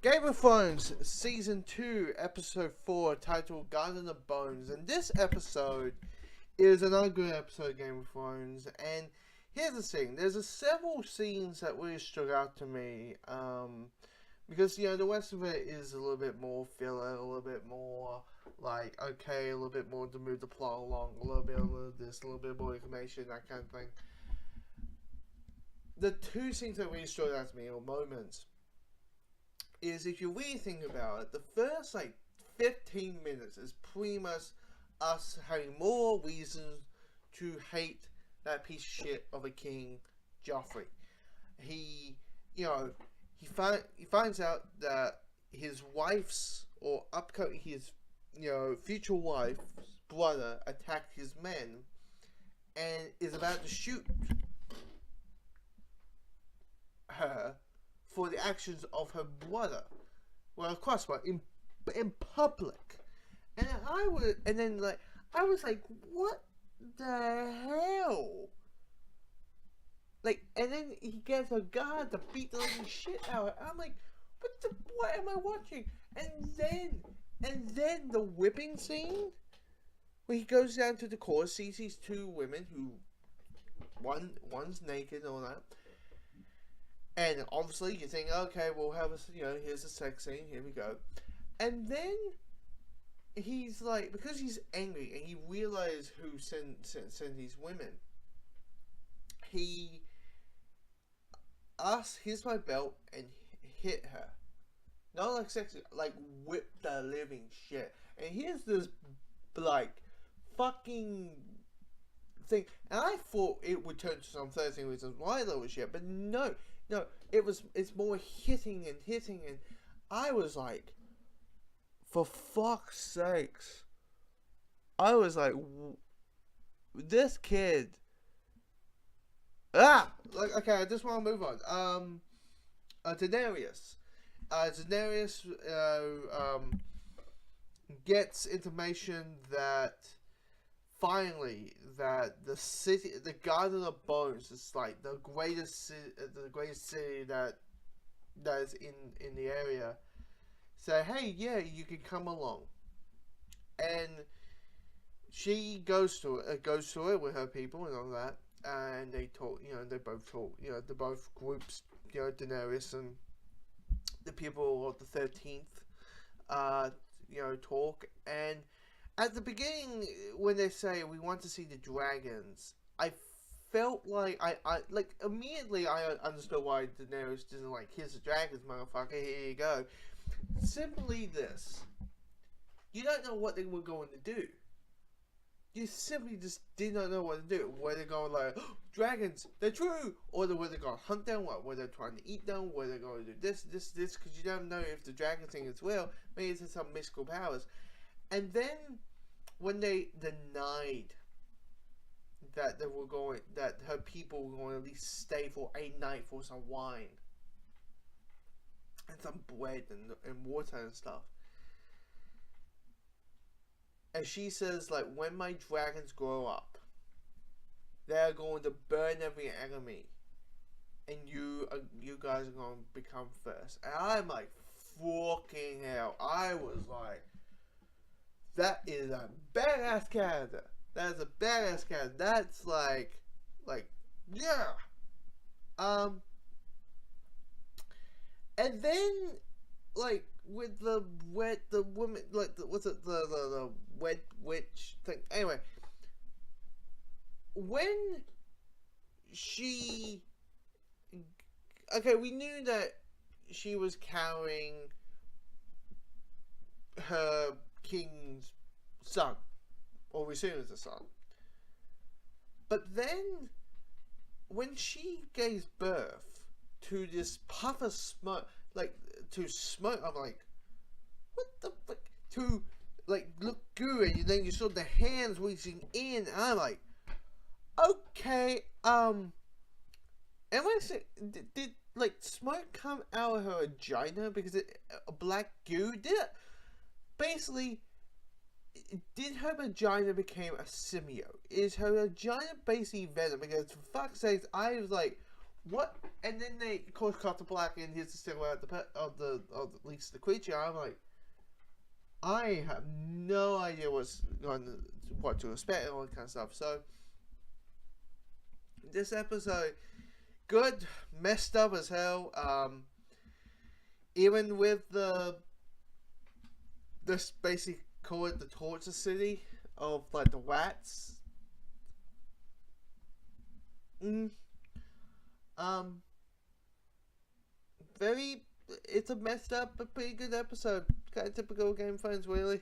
Game of Thrones Season 2, Episode 4, titled Garden of Bones. And this episode is another good episode of Game of Thrones. And here's the thing, there's several scenes that really struck out to me. Because, the rest of it is a little bit more filler, a little bit more, okay, a little bit more to move the plot along, a little bit of this, a little bit more information, that kind of thing. The two things that really struck out to me, or moments, is if you really think about it, the first 15 minutes is pretty much us having more reasons to hate that piece of shit of a king, Joffrey. He finds out that his wife's, or his future wife's brother attacked his men and is about to shoot her for the actions of her brother. Well, of course, but in public. And I was like, what the hell? And then he gets a guard to beat the living shit out of her. I'm like, what am I watching? And then the whipping scene, where he goes down to the court, sees these two women who, one's naked and all that. And obviously you think, okay, we'll have here's a sex scene, here we go. And then he's like, because he's angry and he realizes who sent these women, he asks, here's my belt, and hit her. Not like sexy, whip the living shit. And here's this, fucking thing. And I thought it would turn to some 13 reasons why there was shit, but no, it's more hitting, and I was like, for fuck's sakes. I was like, this kid. Okay, I just want to move on. Daenerys. Daenerys gets information that finally that the city, the Garden of Bones, is the greatest city that is in the area. Say, hey, yeah, you can come along. And she goes to it with her people and all that, and they talk. They both talk. The both groups. Daenerys and the people of the 13th. Talk. And at the beginning, when they say we want to see the dragons, I felt like I immediately I understood why Daenerys didn't here's the dragons, motherfucker, here you go. Simply this: you don't know what they were going to do. You simply just did not know what to do. Were they going dragons, they're true, or were they going to hunt them? What were they trying to eat them? Were they going to do this? Because you don't know if the dragon thing is real. Maybe it's some mystical powers. And then when they denied that that her people were going to at least stay for a night for some wine and some bread and water and stuff. And she says, when my dragons grow up, they're going to burn every enemy, and you guys are going to become first. And I'm like, fucking hell. I was like, that is a badass character. That is a badass character. That's yeah. And then, with the woman, the wet witch thing. Anyway, when she, we knew that she was carrying her king's son, or we assume it's a son. But then, when she gave birth to this puff of smoke, to smoke, I'm like, what the fuck? To look good, and then you saw the hands reaching in, and I'm like, okay, am I saying, did smoke come out of her vagina because a black goo did it? Basically, did her vagina become a symbiote? Is her vagina basically venom? Because for fuck's sake, I was like, what? And then they, of course, cut to black, and here's the silhouette of at least the creature. I'm like, I have no idea what to expect and all that kind of stuff. So this episode, good, messed up as hell. Even with this basically call it the torture city of like the rats. Very. It's a messed up but pretty good episode. Kind of typical Game of Thrones, really.